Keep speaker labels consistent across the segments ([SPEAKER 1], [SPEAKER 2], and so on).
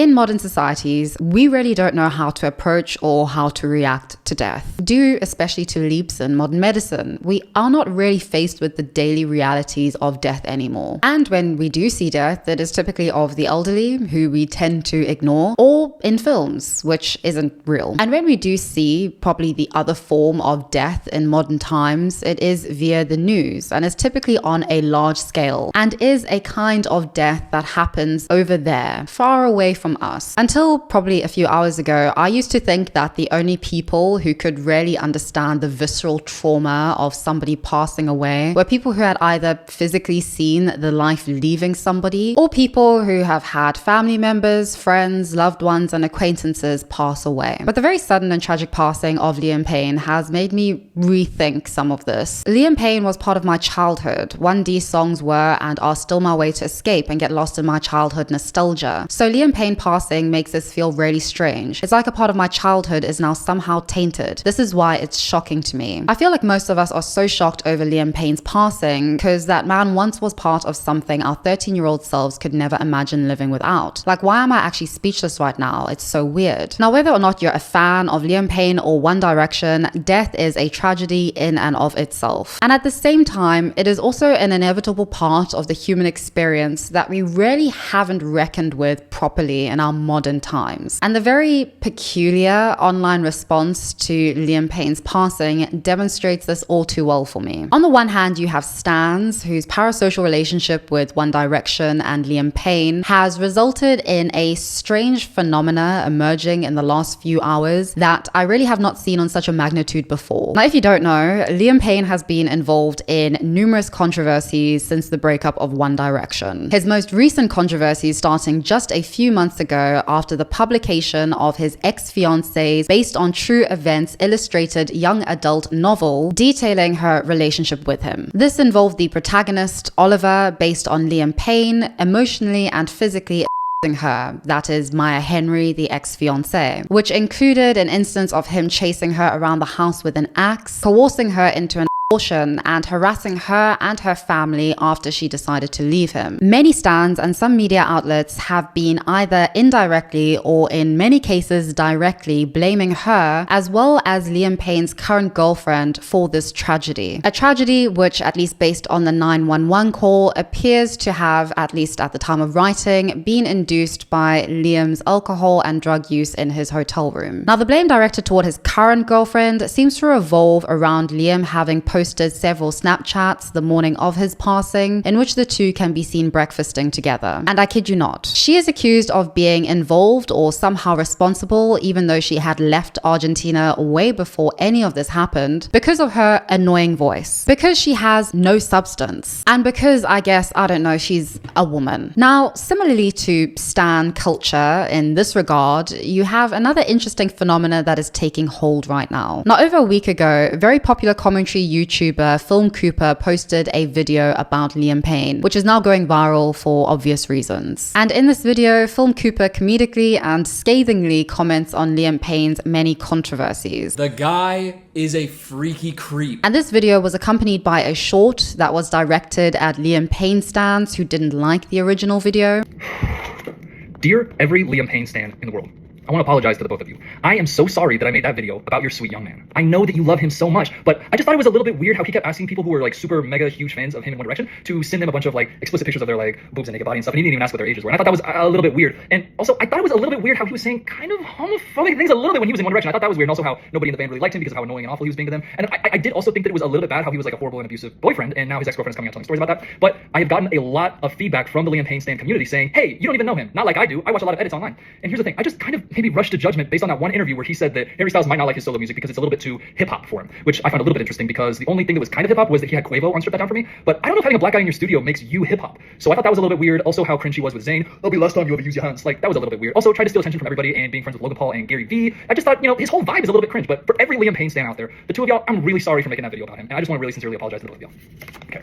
[SPEAKER 1] In modern societies, we really don't know how to approach or how to react to death. Due especially to leaps in modern medicine, we are not really faced with the daily realities of death anymore. And when we do see death, it is typically of the elderly, who we tend to ignore, or in films, which isn't real. And when we do see probably the other form of death in modern times, it is via the news, and is typically on a large scale, and is a kind of death that happens over there, far away from us. Until probably a few hours ago, I used to think that the only people who could really understand the visceral trauma of somebody passing away were people who had either physically seen the life leaving somebody, or people who have had family members, friends, loved ones, and acquaintances pass away. But the very sudden and tragic passing of Liam Payne has made me rethink some of this. Liam Payne was part of my childhood. 1D songs were and are still my way to escape and get lost in my childhood nostalgia. So Liam Payne passing makes this feel really strange. It's like a part of my childhood is now somehow tainted. This is why it's shocking to me. I feel like most of us are so shocked over Liam Payne's passing because that man once was part of something our 13-year-old selves could never imagine living without. Like, why am I actually speechless right now? It's so weird. Now, whether or not you're a fan of Liam Payne or One Direction, death is a tragedy in and of itself. And at the same time, it is also an inevitable part of the human experience that we really haven't reckoned with properly in our modern times. And the very peculiar online response to Liam Payne's passing demonstrates this all too well for me. On the one hand, you have stans whose parasocial relationship with One Direction and Liam Payne has resulted in a strange phenomena emerging in the last few hours that I really have not seen on such a magnitude before. Now, if you don't know, Liam Payne has been involved in numerous controversies since the breakup of One Direction. His most recent controversy starting just a few months ago after the publication of his ex-fiancee's based on true events illustrated young adult novel detailing her relationship with him. This involved the protagonist, Oliver, based on Liam Payne, emotionally and physically her, that is Maya Henry, the ex-fiancée, which included an instance of him chasing her around the house with an axe, coercing her into an abortion, and harassing her and her family after she decided to leave him. Many stans and some media outlets have been either indirectly or in many cases directly blaming her as well as Liam Payne's current girlfriend for this tragedy. A tragedy which, at least based on the 911 call, appears to have, at least at the time of writing, been induced by Liam's alcohol and drug use in his hotel room. Now, the blame directed toward his current girlfriend seems to revolve around Liam having posted several Snapchats the morning of his passing in which the two can be seen breakfasting together. And I kid you not, she is accused of being involved or somehow responsible, even though she had left Argentina way before any of this happened, because of her annoying voice, because she has no substance, and because, I guess, I don't know, she's a woman. Now, similarly to stan culture in this regard, you have another interesting phenomena that is taking hold right now. Now, over a week ago, a very popular commentary YouTuber Film Cooper posted a video about Liam Payne, which is now going viral for obvious reasons. And in this video, Film Cooper comedically and scathingly comments on Liam Payne's many controversies.
[SPEAKER 2] The guy is a freaky creep.
[SPEAKER 1] And this video was accompanied by a short that was directed at Liam Payne stans who didn't like the original video.
[SPEAKER 3] Dear every Liam Payne stan in the world, I want to apologize to the both of you. I am so sorry that I made that video about your sweet young man. I know that you love him so much, but I just thought it was a little bit weird how he kept asking people who were like super mega huge fans of him in One Direction to send them a bunch of like explicit pictures of their like boobs and naked body and stuff, and he didn't even ask what their ages were. And I thought that was a little bit weird. And also, I thought it was a little bit weird how he was saying kind of homophobic things a little bit when he was in One Direction. I thought that was weird. And also how nobody in the band really liked him because of how annoying and awful he was being to them. And I did also think that it was a little bit bad how he was like a horrible and abusive boyfriend, and now his ex-girlfriend is coming out telling stories about that. But I have gotten a lot of feedback from the Liam Payne stan community saying, hey, you don't even know him. Not like I do. I watch a lot of edits online. And here's the thing, I just kind of maybe rushed to judgment based on that one interview where he said that Harry Styles might not like his solo music because it's a little bit too hip-hop for him, which I found a little bit interesting because the only thing that was kind of hip-hop was that he had Quavo on Strip That Down For Me, but I don't know if having a black guy in your studio makes you hip-hop. So I thought that was a little bit weird. Also how cringe he was with Zayn. There'll be less time you ever use your hands. Like, that was a little bit weird. Also tried to steal attention from everybody and being friends with Logan Paul and Gary Vee. I just thought, you know, his whole vibe is a little bit cringe, but for every Liam Payne stan out there, the two of y'all, I'm really sorry for making that video about him, and I just want to really sincerely apologize to the both of y'all. Okay.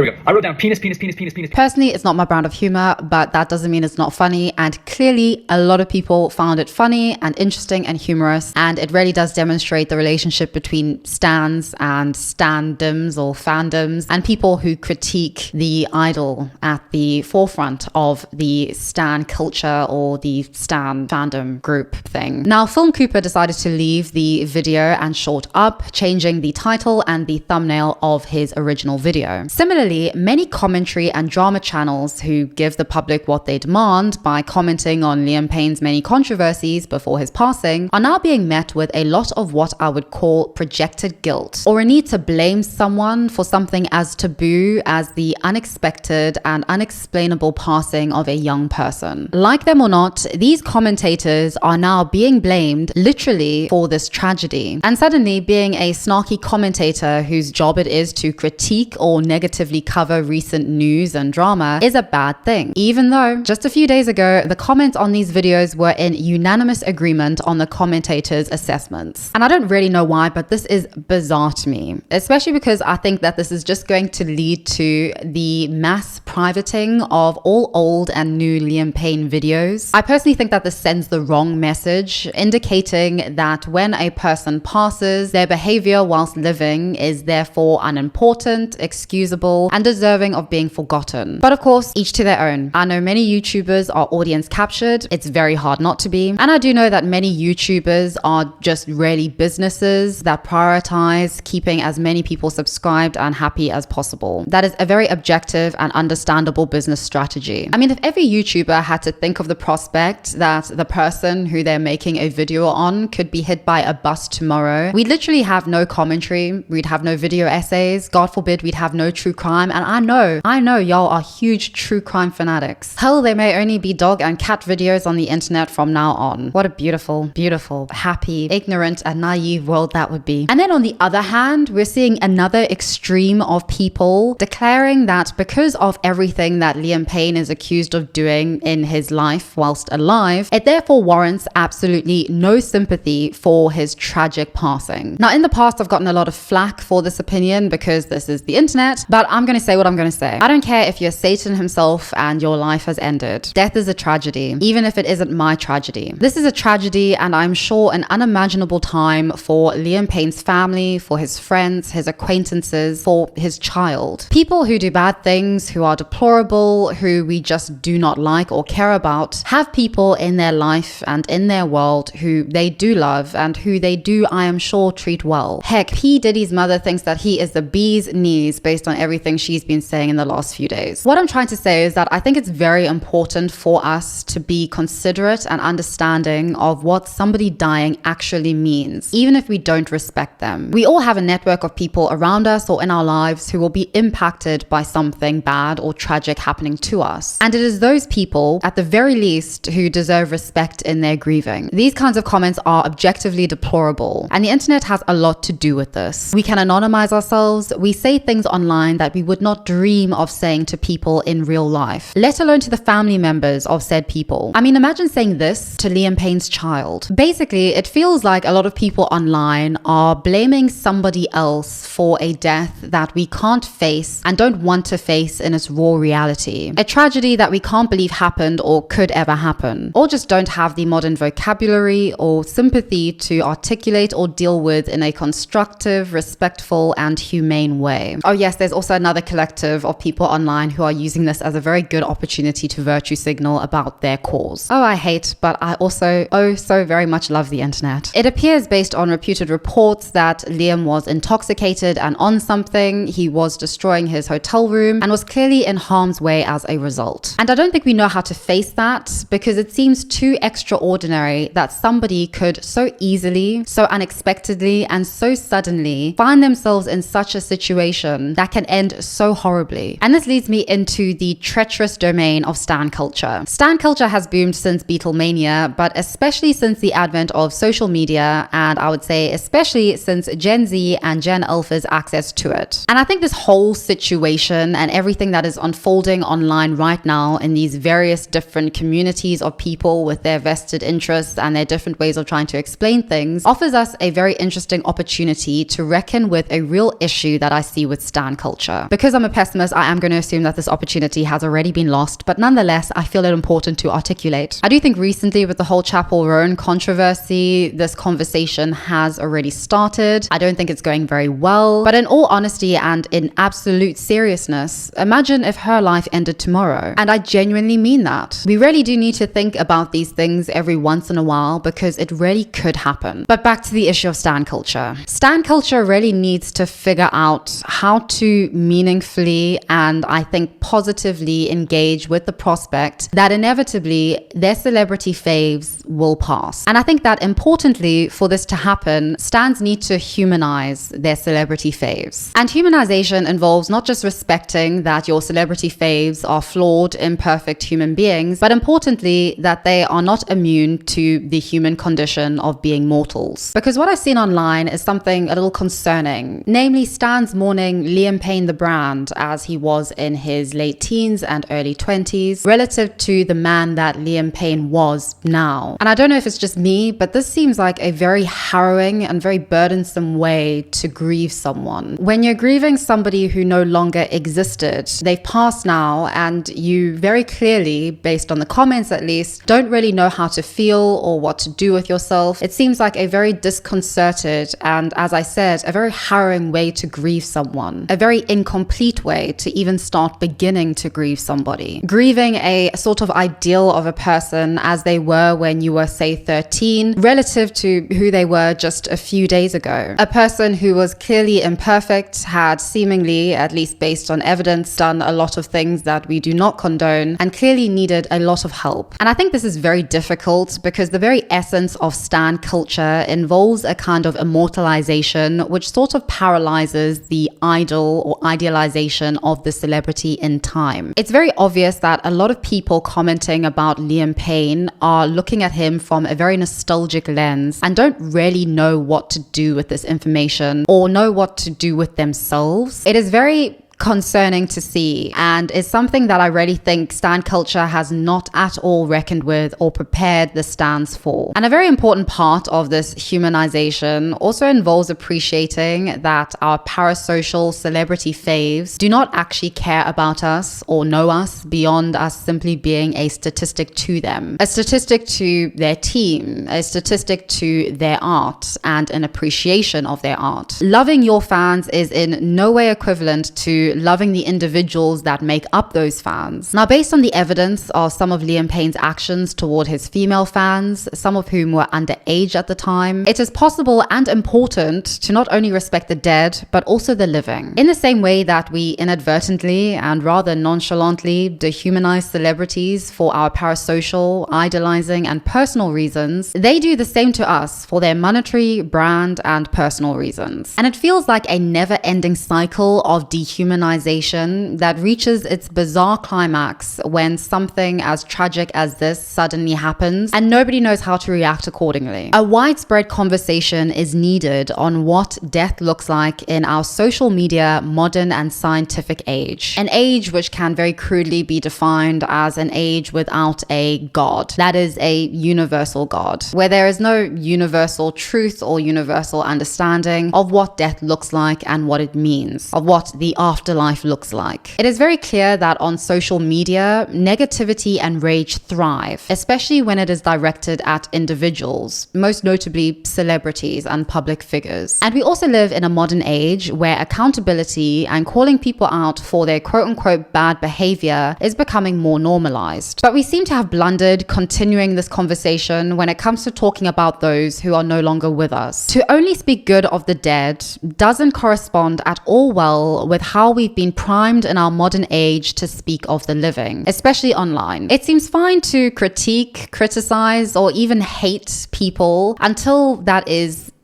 [SPEAKER 3] There we go. I wrote down penis, penis, penis, penis, penis.
[SPEAKER 1] Personally, it's not my brand of humor, but that doesn't mean it's not funny. And clearly, a lot of people found it funny and interesting and humorous. And it really does demonstrate the relationship between stans and standoms or fandoms and people who critique the idol at the forefront of the stan culture or the stan fandom group thing. Now, Film Cooper decided to leave the video and short up, changing the title and the thumbnail of his original video. Similarly, many commentary and drama channels who give the public what they demand by commenting on Liam Payne's many controversies before his passing are now being met with a lot of what I would call projected guilt, or a need to blame someone for something as taboo as the unexpected and unexplainable passing of a young person. Like them or not, these commentators are now being blamed literally for this tragedy. And suddenly, being a snarky commentator whose job it is to critique or negatively cover recent news and drama is a bad thing. Even though just a few days ago, the comments on these videos were in unanimous agreement on the commentators' assessments. And I don't really know why, but this is bizarre to me, especially because I think that this is just going to lead to the mass privating of all old and new Liam Payne videos. I personally think that this sends the wrong message, indicating that when a person passes, their behavior whilst living is therefore unimportant, excusable, and deserving of being forgotten. But of course, each to their own. I know many YouTubers are audience captured. It's very hard not to be. And I do know that many YouTubers are just really businesses that prioritize keeping as many people subscribed and happy as possible. That is a very objective and understandable business strategy. I mean, if every YouTuber had to think of the prospect that the person who they're making a video on could be hit by a bus tomorrow, we'd literally have no commentary, we'd have no video essays, God forbid we'd have no true crime. And I know y'all are huge true crime fanatics. Hell, there may only be dog and cat videos on the internet from now on. What a beautiful, beautiful, happy, ignorant, and naive world that would be. And then on the other hand, we're seeing another extreme of people declaring that because of everything that Liam Payne is accused of doing in his life whilst alive, it therefore warrants absolutely no sympathy for his tragic passing. Now, in the past, I've gotten a lot of flack for this opinion because this is the internet, but I'm going to say what I'm going to say. I don't care if you're Satan himself and your life has ended. Death is a tragedy, even if it isn't my tragedy. This is a tragedy, and I'm sure an unimaginable time for Liam Payne's family, for his friends, his acquaintances, for his child. People who do bad things, who are deplorable, who we just do not like or care about, have people in their life and in their world who they do love and who they do, I am sure, treat well. Heck, P. Diddy's mother thinks that he is the bee's knees based on everything she's been saying in the last few days. What I'm trying to say is that I think it's very important for us to be considerate and understanding of what somebody dying actually means, even if we don't respect them. We all have a network of people around us or in our lives who will be impacted by something bad or tragic happening to us. And it is those people, at the very least, who deserve respect in their grieving. These kinds of comments are objectively deplorable, and the internet has a lot to do with this. We can anonymize ourselves. We say things online that we would not dream of saying to people in real life, let alone to the family members of said people. I mean, imagine saying this to Liam Payne's child. Basically, it feels like a lot of people online are blaming somebody else for a death that we can't face and don't want to face in its raw reality. A tragedy that we can't believe happened or could ever happen, or just don't have the modern vocabulary or sympathy to articulate or deal with in a constructive, respectful, and humane way. Oh yes, there's also another collective of people online who are using this as a very good opportunity to virtue signal about their cause. Oh, I hate, but I also so very much love the internet. It appears, based on reputed reports, that Liam was intoxicated and on something. He was destroying his hotel room and was clearly in harm's way as a result. And I don't think we know how to face that, because it seems too extraordinary that somebody could so easily, so unexpectedly, and so suddenly find themselves in such a situation that can end so horribly. And this leads me into the treacherous domain of stan culture. Stan culture has boomed since Beatlemania, but especially since the advent of social media, and I would say especially since Gen Z and Gen Alpha's access to it. And I think this whole situation and everything that is unfolding online right now in these various different communities of people with their vested interests and their different ways of trying to explain things offers us a very interesting opportunity to reckon with a real issue that I see with stan culture. Because I'm a pessimist, I am going to assume that this opportunity has already been lost, but nonetheless, I feel it important to articulate. I do think recently with the whole Chapel Roan controversy, this conversation has already started. I don't think it's going very well, but in all honesty and in absolute seriousness, imagine if her life ended tomorrow. And I genuinely mean that. We really do need to think about these things every once in a while because it really could happen. But back to the issue of stan culture. Stan culture really needs to figure out how to meaningfully and I think positively engage with the prospect that inevitably their celebrity faves will pass. And I think that importantly, for this to happen, stans need to humanize their celebrity faves. And humanization involves not just respecting that your celebrity faves are flawed, imperfect human beings, but importantly, that they are not immune to the human condition of being mortals. Because what I've seen online is something a little concerning, namely stans mourning Liam Payne the brand as he was in his late teens and early 20s relative to the man that Liam Payne was now. And I don't know if it's just me, but this seems like a very harrowing and very burdensome way to grieve someone. When you're grieving somebody who no longer existed, they've passed now, and you very clearly, based on the comments at least, don't really know how to feel or what to do with yourself. It seems like a very disconcerted and, as I said, a very harrowing way to grieve someone. A very incomplete way to even start beginning to grieve somebody. Grieving a sort of ideal of a person as they were when you were, say, 13, relative to who they were just a few days ago. A person who was clearly imperfect, had seemingly, at least based on evidence, done a lot of things that we do not condone, and clearly needed a lot of help. And I think this is very difficult because the very essence of stan culture involves a kind of immortalization which sort of paralyzes the idol or idealization of the celebrity in time. It's very obvious that a lot of people commenting about Liam Payne are looking at him from a very nostalgic lens and don't really know what to do with this information or know what to do with themselves. It is very concerning to see, and is something that I really think stan culture has not at all reckoned with or prepared the stans for. And a very important part of this humanization also involves appreciating that our parasocial celebrity faves do not actually care about us or know us beyond us simply being a statistic to them, a statistic to their team, a statistic to their art and an appreciation of their art. Loving your fans is in no way equivalent to loving the individuals that make up those fans. Now, based on the evidence of some of Liam Payne's actions toward his female fans, some of whom were underage at the time, it is possible and important to not only respect the dead, but also the living. In the same way that we inadvertently and rather nonchalantly dehumanize celebrities for our parasocial, idolizing, and personal reasons, they do the same to us for their monetary, brand, and personal reasons. And it feels like a never-ending cycle of dehumanization that reaches its bizarre climax when something as tragic as this suddenly happens and nobody knows how to react accordingly. A widespread conversation is needed on what death looks like in our social media, modern and scientific age. An age which can very crudely be defined as an age without a God. That is a universal God, where there is no universal truth or universal understanding of what death looks like and what it means, of what the afterlife looks like. It is very clear that on social media, negativity and rage thrive, especially when it is directed at individuals, most notably celebrities and public figures. And we also live in a modern age where accountability and calling people out for their quote-unquote bad behavior is becoming more normalized. But we seem to have blundered continuing this conversation when it comes to talking about those who are no longer with us. To only speak good of the dead doesn't correspond at all well with how we've been primed in our modern age to speak of the living, especially online. It seems fine to critique, criticize, or even hate people until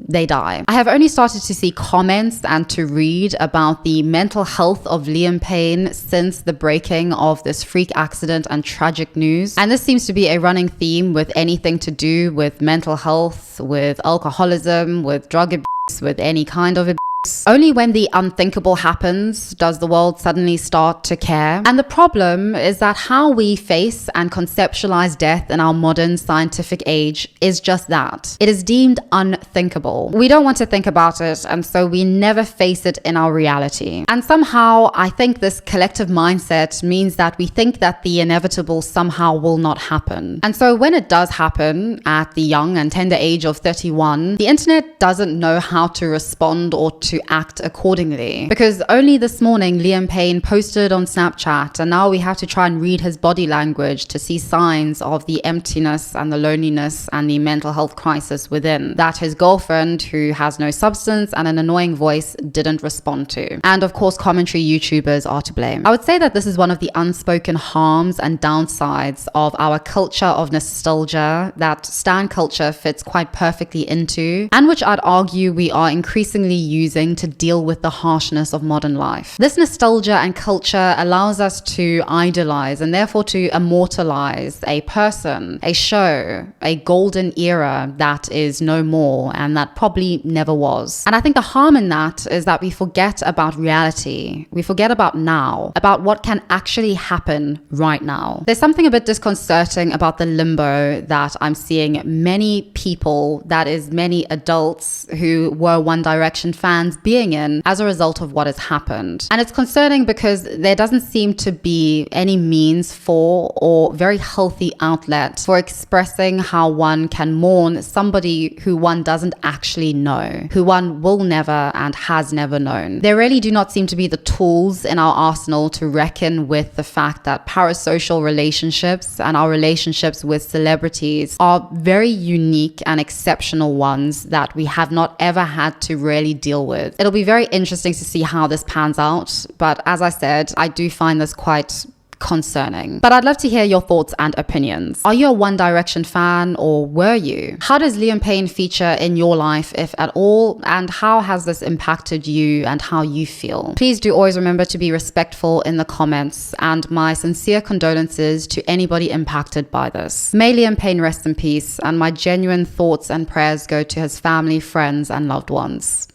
[SPEAKER 1] they die. I have only started to see comments and to read about the mental health of Liam Payne since the breaking of this freak accident and tragic news. And this seems to be a running theme with anything to do with mental health, with alcoholism, with drug abuse, with any kind of abuse. Only when the unthinkable happens does the world suddenly start to care. And the problem is that how we face and conceptualize death in our modern scientific age is just that. It is deemed unthinkable. We don't want to think about it, and so we never face it in our reality. And somehow, I think this collective mindset means that we think that the inevitable somehow will not happen. And so when it does happen at the young and tender age of 31, the internet doesn't know how to respond or to act accordingly. Because only this morning, Liam Payne posted on Snapchat, and now we have to try and read his body language to see signs of the emptiness and the loneliness and the mental health crisis within, that his girlfriend, who has no substance and an annoying voice, didn't respond to. And of course, commentary YouTubers are to blame. I would say that this is one of the unspoken harms and downsides of our culture of nostalgia that stan culture fits quite perfectly into, and which I'd argue we are increasingly using to deal with the harshness of modern life. This nostalgia and culture allows us to idolize and therefore to immortalize a person, a show, a golden era that is no more and that probably never was. And I think the harm in that is that we forget about reality. We forget about now, about what can actually happen right now. There's something a bit disconcerting about the limbo that I'm seeing many people, that is many adults who were One Direction fans, being in as a result of what has happened. And it's concerning because there doesn't seem to be any means for or very healthy outlet for expressing how one can mourn somebody who one doesn't actually know, who one will never and has never known. There really do not seem to be the tools in our arsenal to reckon with the fact that parasocial relationships and our relationships with celebrities are very unique and exceptional ones that we have not ever had to really deal with. It'll be very interesting to see how this pans out, but as I said, I do find this quite concerning. But I'd love to hear your thoughts and opinions. Are you a One Direction fan, or were you? How does Liam Payne feature in your life, if at all, and how has this impacted you and how you feel? Please do always remember to be respectful in the comments, and my sincere condolences to anybody impacted by this. May Liam Payne rest in peace, and my genuine thoughts and prayers go to his family, friends, and loved ones.